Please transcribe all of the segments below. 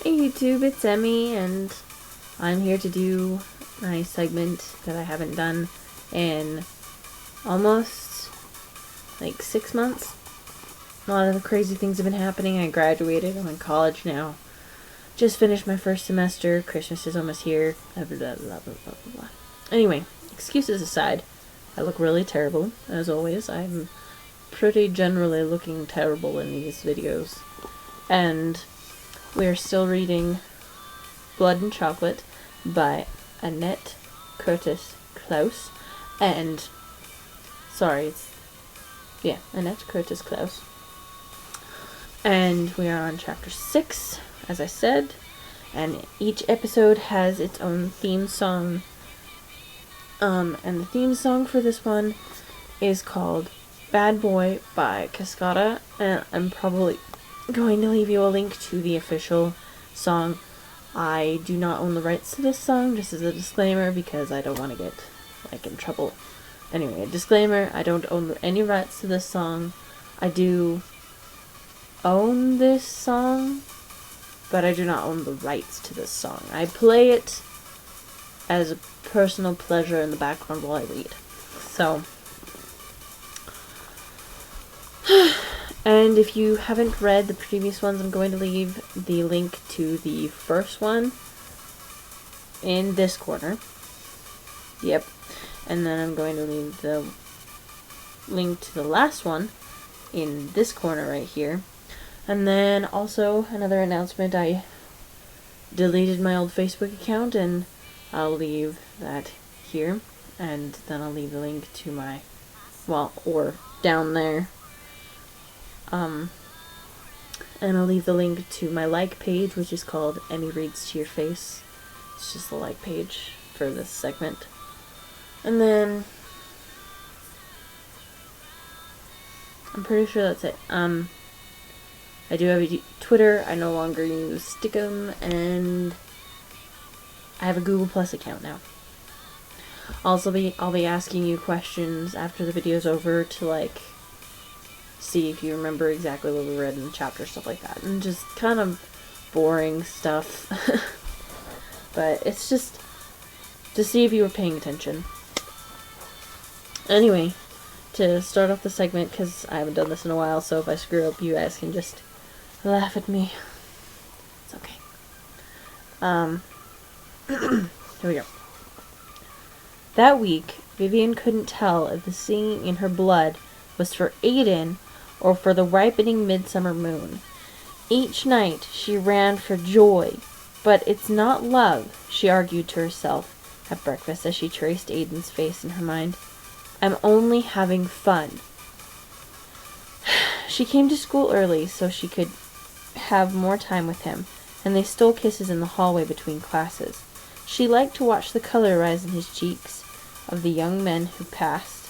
Hey YouTube, it's Emmy, and I'm here to do my segment that I haven't done in almost like 6 months. A lot of crazy things have been happening. I graduated, I'm in college now. Just finished my first semester, Christmas is almost here, blah blah blah blah blah blah blah. Anyway, excuses aside, I look really terrible, as always. I'm pretty generally looking terrible in these videos. And we're still reading Blood and Chocolate by Annette Klause. And, Annette Klause. And we are on chapter 6, as I said. And each episode has its own theme song. And the theme song for this one is called Bad Boy by Cascada. And I'm probably going to leave you a link to the official song. I do not own the rights to this song, just as a disclaimer, because I don't want to get in trouble. Anyway, a disclaimer, I don't own any rights to this song. I do own this song, but I do not own the rights to this song. I play it as a personal pleasure in the background while I read. So and if you haven't read the previous ones, I'm going to leave the link to the first one in this corner. Yep. And then I'm going to leave the link to the last one in this corner right here. And then also another announcement, I deleted my old Facebook account, and I'll leave that here. And then I'll leave the link to my, or down there. And I'll leave the link to my like page, which is called Emmy Reads to Your Face. It's just the like page for this segment. And then I'm pretty sure that's it. I do have a Twitter. I no longer use Stickum, and I have a Google Plus account now. I'll be asking you questions after the video's over to see if you remember exactly what we read in the chapter, stuff like that, and just kind of boring stuff. But it's just to see if you were paying attention. Anyway, to start off the segment, because I haven't done this in a while, so if I screw up, you guys can just laugh at me. It's okay. Here we go. That week, Vivian couldn't tell if the singing in her blood was for Aiden or for the ripening midsummer moon. Each night she ran for joy, but it's not love, she argued to herself at breakfast as she traced Aiden's face in her mind. I'm only having fun. She came to school early so she could have more time with him, and they stole kisses in the hallway between classes. She liked to watch the color rise in his cheeks of the young men who passed.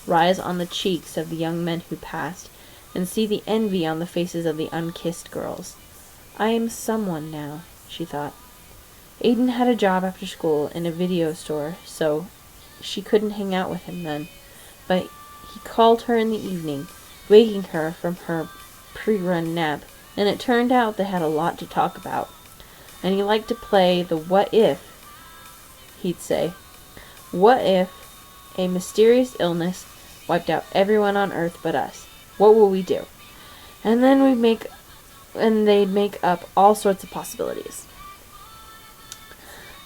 Rise on the cheeks of the young men who passed, and see the envy on the faces of the unkissed girls. I am someone now, she thought. Aiden had a job after school in a video store, so she couldn't hang out with him then. But he called her in the evening, waking her from her pre-run nap, and it turned out they had a lot to talk about. And he liked to play the what if, he'd say. What if a mysterious illness wiped out everyone on Earth but us? What will we do? And then they'd make up all sorts of possibilities.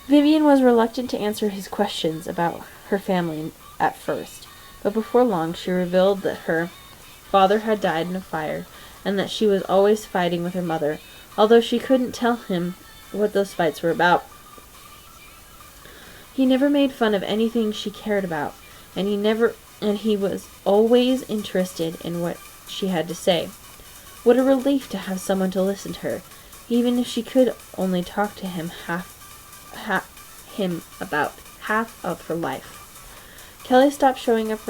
Vivian was reluctant to answer his questions about her family at first, but before long she revealed that her father had died in a fire, and that she was always fighting with her mother, although she couldn't tell him what those fights were about. He never made fun of anything she cared about, and he was always interested in what she had to say. What a relief to have someone to listen to her, even if she could only talk to him about half of her life. Kelly stopped showing up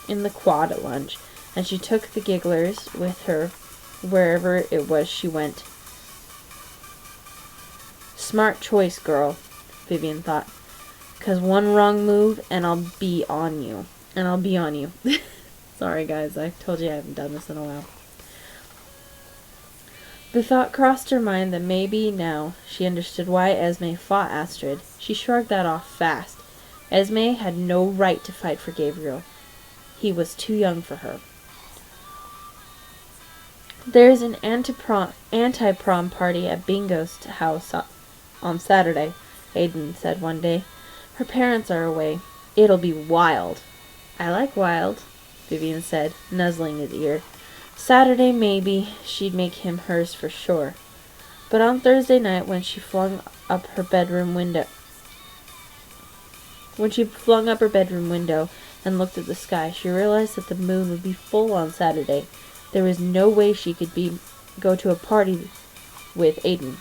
in the quad at lunch, and she took the gigglers with her wherever it was she went. Smart choice, girl, Vivian thought. 'Cause one wrong move, and I'll be on you. Sorry, guys. I told you I haven't done this in a while. The thought crossed her mind that maybe now she understood why Esme fought Astrid. She shrugged that off fast. Esme had no right to fight for Gabriel. He was too young for her. There's an anti-prom party at Bingo's house on Saturday, Aiden said one day. Her parents are away. It'll be wild. I like wild, Vivian said, nuzzling his ear. Saturday, maybe, she'd make him hers for sure. But on Thursday night, when she flung up her bedroom window and looked at the sky, she realized that the moon would be full on Saturday. There was no way she could go to a party with Aiden.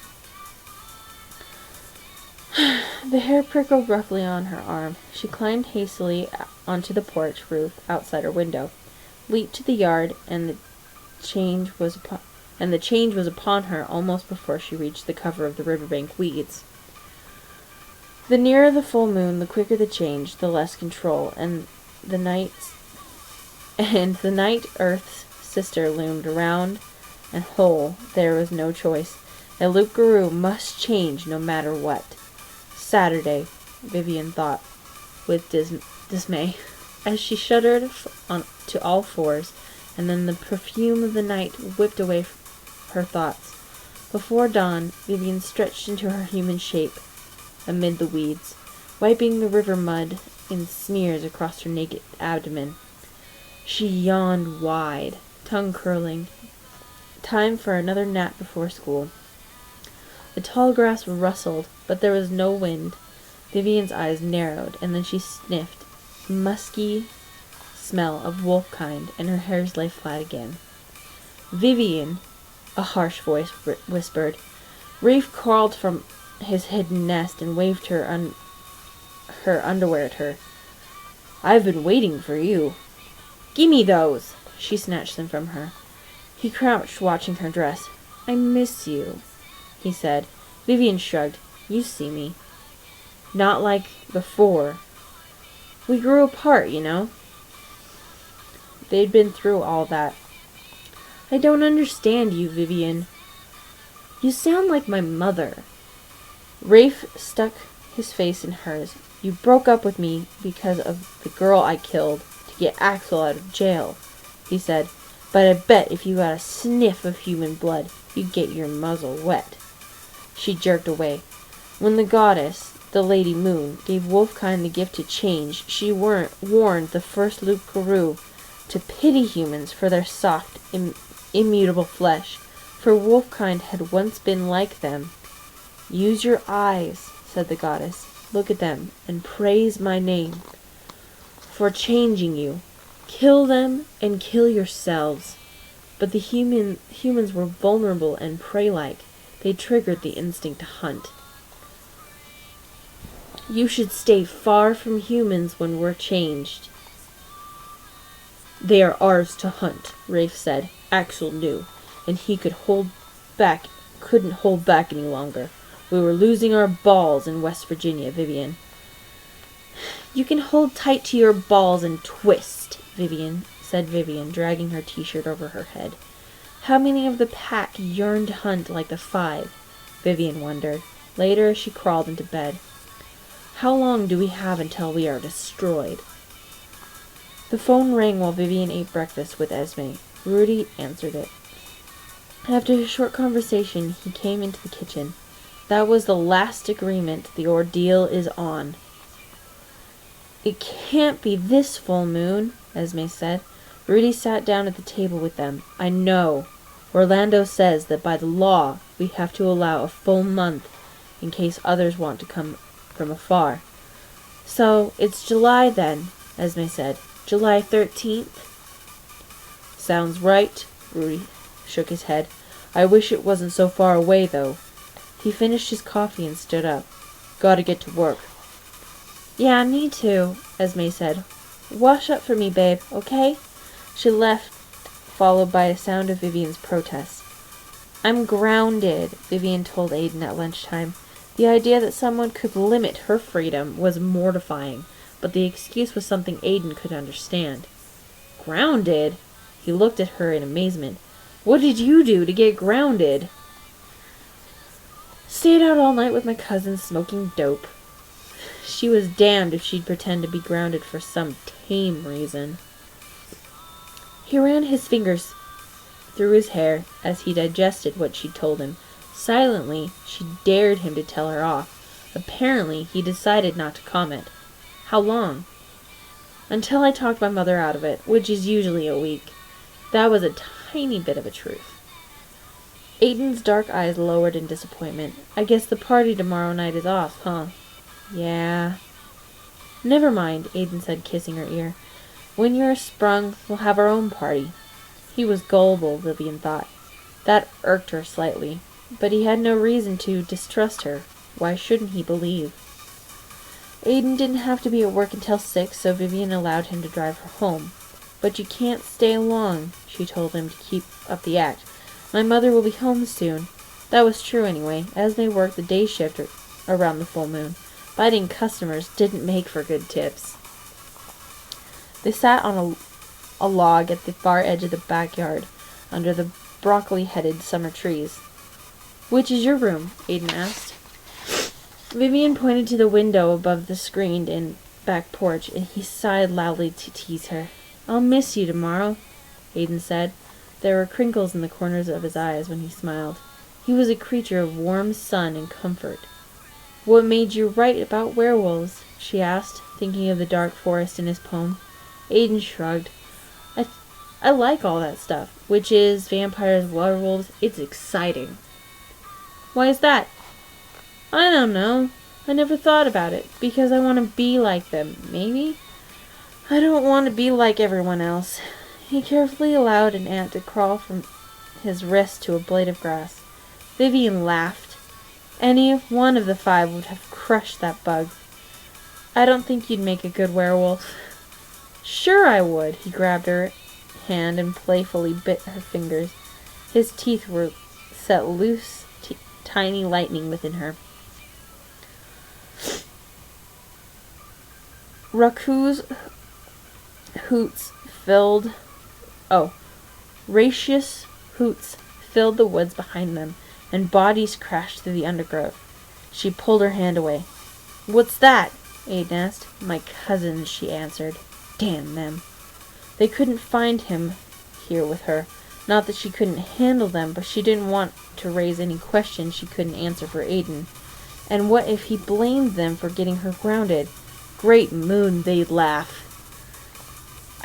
The hair prickled roughly on her arm. She climbed hastily onto the porch roof outside her window, leaped to the yard, and the change was upon her almost before she reached the cover of the riverbank weeds. The nearer the full moon, the quicker the change, the less control, and the night Earth's sister loomed round and whole. There was no choice. A loup-garou must change no matter what. Saturday, Vivian thought with dismay, as she shuddered to all fours, and then the perfume of the night whipped away her thoughts. Before dawn, Vivian stretched into her human shape amid the weeds, wiping the river mud in smears across her naked abdomen. She yawned wide, tongue curling. Time for another nap before school. The tall grass rustled, but there was no wind. Vivian's eyes narrowed, and then she sniffed musky smell of wolf-kind, and her hairs lay flat again. Vivian, a harsh voice whispered. Rafe crawled from his hidden nest and waved her underwear at her. I've been waiting for you. Gimme those! She snatched them from her. He crouched, watching her dress. I miss you, he said. Vivian shrugged. You see me. Not like before. We grew apart, you know. They'd been through all that. I don't understand you, Vivian. You sound like my mother. Rafe stuck his face in hers. You broke up with me because of the girl I killed to get Axel out of jail, he said. But I bet if you got a sniff of human blood, you'd get your muzzle wet. She jerked away. When the goddess, the Lady Moon, gave Wolfkind the gift to change, she warned the first loup-garou to pity humans for their soft, immutable flesh, for Wolfkind had once been like them. Use your eyes, said the goddess. Look at them, and praise my name for changing you. Kill them, and kill yourselves. But the humans were vulnerable and prey-like. They triggered the instinct to hunt. You should stay far from humans when we're changed. They are ours to hunt, Rafe said. Axel knew, and he couldn't hold back any longer. We were losing our balls in West Virginia, Vivian. You can hold tight to your balls and twist, said Vivian, dragging her t-shirt over her head. How many of the pack yearned to hunt like the five? Vivian wondered. Later, as she crawled into bed. How long do we have until we are destroyed? The phone rang while Vivian ate breakfast with Esme. Rudy answered it. After a short conversation, he came into the kitchen. That was the last agreement. The ordeal is on. It can't be this full moon, Esme said. Rudy sat down at the table with them. I know. Orlando says that by the law, we have to allow a full month in case others want to come from afar. So, it's July then, Esme said. July 13th? Sounds right, Rudy shook his head. I wish it wasn't so far away, though. He finished his coffee and stood up. Gotta get to work. Yeah, me too, Esme said. Wash up for me, babe, okay? She left, followed by a sound of Vivian's protests. I'm grounded, Vivian told Aiden at lunchtime. The idea that someone could limit her freedom was mortifying, but the excuse was something Aiden could understand. Grounded? He looked at her in amazement. What did you do to get grounded? Stayed out all night with my cousin smoking dope. She was damned if she'd pretend to be grounded for some tame reason. He ran his fingers through his hair as he digested what she'd told him. Silently, she dared him to tell her off. Apparently, he decided not to comment. How long? Until I talked my mother out of it, which is usually a week. That was a tiny bit of a truth. Aiden's dark eyes lowered in disappointment. I guess the party tomorrow night is off, huh? Yeah. Never mind, Aiden said, kissing her ear. When you're sprung, we'll have our own party. He was gullible, Vivian thought. That irked her slightly, but he had no reason to distrust her. Why shouldn't he believe? Aiden didn't have to be at work until 6, so Vivian allowed him to drive her home. But you can't stay long, she told him to keep up the act. My mother will be home soon. That was true anyway, as they worked the day shift around the full moon. Biting customers didn't make for good tips. They sat on a log at the far edge of the backyard, under the broccoli-headed summer trees. Which is your room? Aiden asked. Vivian pointed to the window above the screened-in back porch, and he sighed loudly to tease her. I'll miss you tomorrow, Aiden said. There were crinkles in the corners of his eyes when he smiled. He was a creature of warm sun and comfort. What made you write about werewolves? She asked, thinking of the dark forest in his poem. Aiden shrugged. I like all that stuff. Witches, vampires, werewolves. It's exciting. Why is that? I don't know. I never thought about it. Because I want to be like them, maybe? I don't want to be like everyone else. He carefully allowed an ant to crawl from his wrist to a blade of grass. Vivian laughed. Any one of the 5 would have crushed that bug. I don't think you'd make a good werewolf. Sure I would. He grabbed her hand and playfully bit her fingers. His teeth were set loose, tiny lightning within her. Raucous hoots filled the woods behind them, and bodies crashed through the undergrowth. She pulled her hand away. What's that? Aiden asked. My cousins, she answered. Damn them. They couldn't find him here with her. Not that she couldn't handle them, but she didn't want to raise any questions she couldn't answer for Aiden. And what if he blamed them for getting her grounded? Great moon, they'd laugh.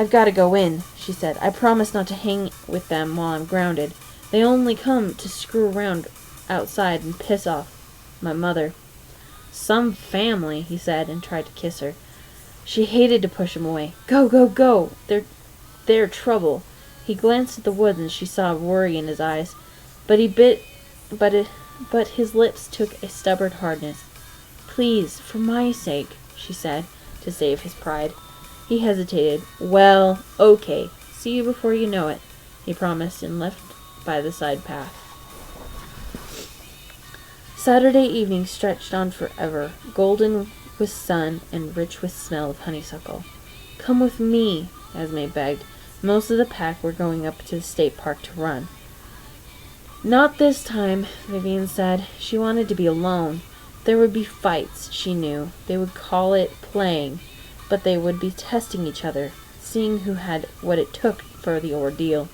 I've got to go in, she said. I promise not to hang with them while I'm grounded. They only come to screw around outside and piss off my mother. Some family, he said, and tried to kiss her. She hated to push him away. Go, go, go! They're trouble. He glanced at the woods and she saw worry in his eyes, but his lips took a stubborn hardness. Please, for my sake, she said, to save his pride. He hesitated. Well, okay. See you before you know it, he promised, and left by the side path. Saturday evening stretched on forever, golden with sun and rich with smell of honeysuckle. Come with me, Esme begged. Most of the pack were going up to the state park to run. Not this time, Vivian said. She wanted to be alone. There would be fights, she knew. They would call it playing, but they would be testing each other, seeing who had what it took for the ordeal.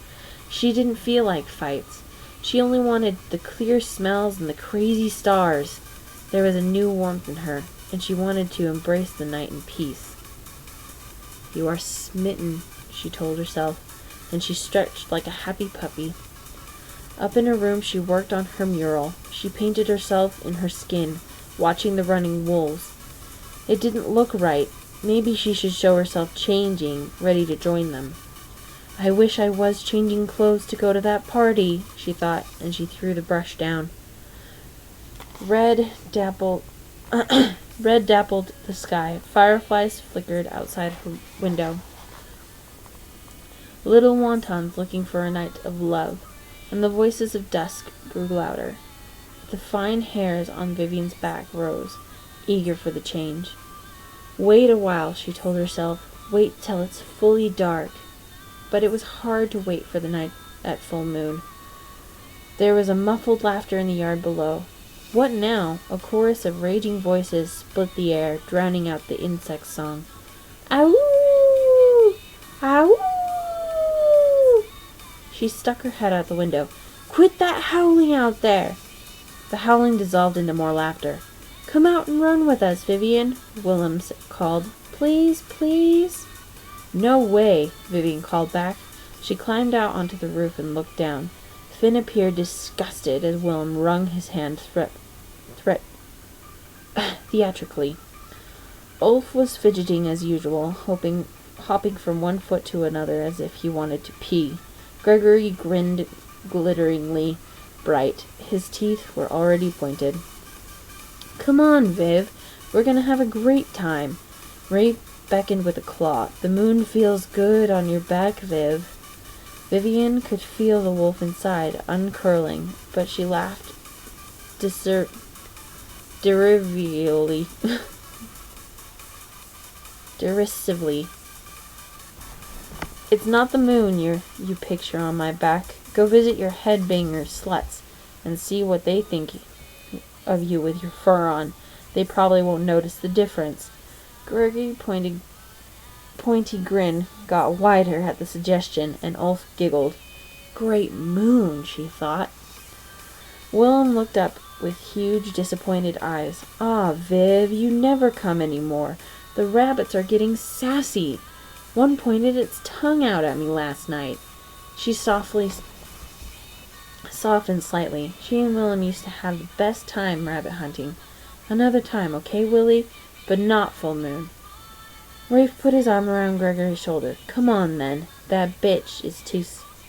She didn't feel like fights. She only wanted the clear smells and the crazy stars. There was a new warmth in her, and she wanted to embrace the night in peace. You are smitten, she told herself, and she stretched like a happy puppy. Up in her room she worked on her mural. She painted herself in her skin, watching the running wolves. It didn't look right. Maybe she should show herself changing, ready to join them. I wish I was changing clothes to go to that party, she thought, and she threw the brush down. Red dappled the sky. Fireflies flickered outside her window. Little wantons looking for a night of love, and the voices of dusk grew louder. The fine hairs on Vivian's back rose, eager for the change. Wait a while, she told herself. Wait till it's fully dark. But it was hard to wait for the night at full moon. There was a muffled laughter in the yard below. What now? A chorus of raging voices split the air, drowning out the insect's song. Ow! Ow! She stuck her head out the window. Quit that howling out there! The howling dissolved into more laughter. Come out and run with us, Vivian, Willem called. Please, please. No way, Vivian called back. She climbed out onto the roof and looked down. Finn appeared disgusted as Willem wrung his hand theatrically. Ulf was fidgeting as usual, hopping from one foot to another as if he wanted to pee. Gregory grinned glitteringly bright. His teeth were already pointed. Come on, Viv. We're gonna have a great time. Ray beckoned with a claw. The moon feels good on your back, Viv. Vivian could feel the wolf inside, uncurling, but she laughed derisively. It's not the moon you picture on my back. Go visit your headbanger sluts and see what they think of you with your fur on. They probably won't notice the difference. Gregory's pointy grin got wider at the suggestion, and Ulf giggled. Great moon, she thought. Willem looked up with huge, disappointed eyes. Ah, Viv, you never come any more. The rabbits are getting sassy. One pointed its tongue out at me last night. She softened slightly. She and Willem used to have the best time rabbit hunting. Another time, okay, Willie? But not full moon. Rafe put his arm around Gregory's shoulder. Come on, then. That bitch is too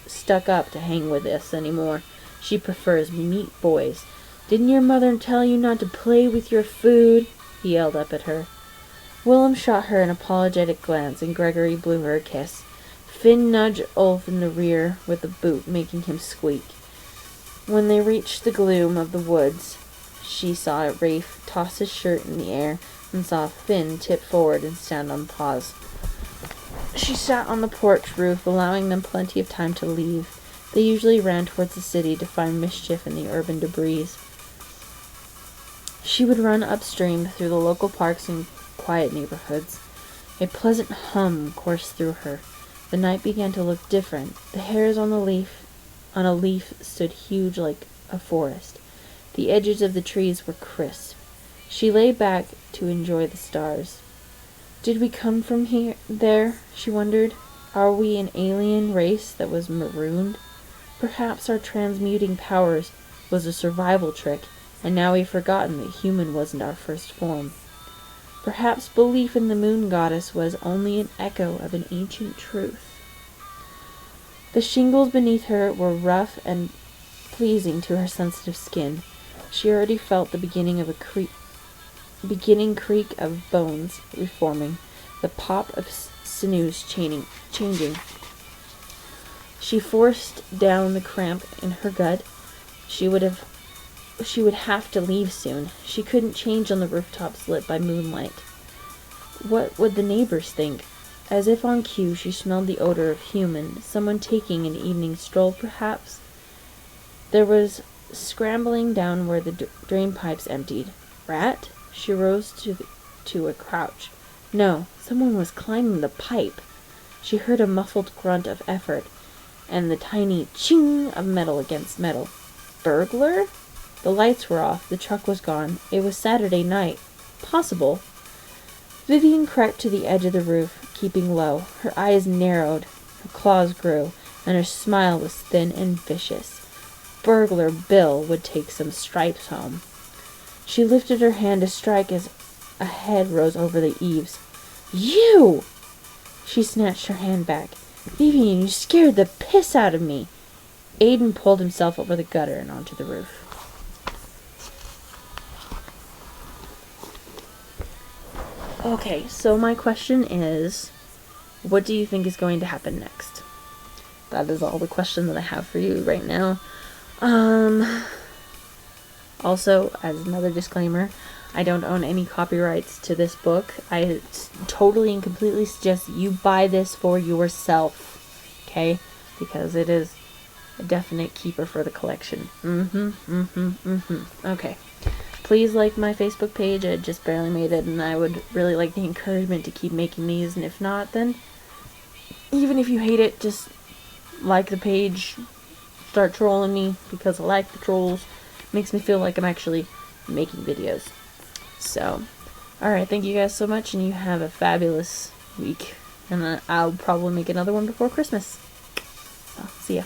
stuck up to hang with us anymore. She prefers meat boys. Didn't your mother tell you not to play with your food? He yelled up at her. Willem shot her an apologetic glance, and Gregory blew her a kiss. Finn nudged Ulf in the rear with a boot, making him squeak. When they reached the gloom of the woods, she saw Rafe toss his shirt in the air and saw Finn tip forward and stand on paws. She sat on the porch roof, allowing them plenty of time to leave. They usually ran towards the city to find mischief in the urban debris. She would run upstream through the local parks and quiet neighborhoods. A pleasant hum coursed through her. The night began to look different. The hairs on a leaf stood huge like a forest. The edges of the trees were crisp. She lay back to enjoy the stars. Did we come from there? She wondered. Are we an alien race that was marooned? Perhaps our transmuting powers was a survival trick, and now we've forgotten that human wasn't our first form. Perhaps belief in the moon goddess was only an echo of an ancient truth. The shingles beneath her were rough and pleasing to her sensitive skin. She already felt the beginning creak of bones reforming, the pop of sinews changing. She forced down the cramp in her gut. She would have to leave soon. She couldn't change on the rooftops lit by moonlight. What would the neighbors think? As if on cue, she smelled the odor of human, someone taking an evening stroll, perhaps. There was scrambling down where the drain pipes emptied. Rat? She rose to a crouch. No, someone was climbing the pipe. She heard a muffled grunt of effort, and the tiny ching of metal against metal. Burglar? The lights were off. The truck was gone. It was Saturday night. Possible. Vivian crept to the edge of the roof, keeping low. Her eyes narrowed, her claws grew, and her smile was thin and vicious. Burglar Bill would take some stripes home. She lifted her hand to strike as a head rose over the eaves. You! She snatched her hand back. Vivian, you scared the piss out of me. Aiden pulled himself over the gutter and onto the roof. Okay, so my question is, what do you think is going to happen next? That is all the question that I have for you right now. Also, as another disclaimer, I don't own any copyrights to this book. I totally and completely suggest you buy this for yourself, okay? Because it is a definite keeper for the collection. Okay. Please like my Facebook page. I just barely made it, and I would really like the encouragement to keep making these, and if not, then even if you hate it, just like the page, start trolling me, because I like the trolls. Makes me feel like I'm actually making videos. So, alright, thank you guys so much, and you have a fabulous week. And I'll probably make another one before Christmas. So, see ya.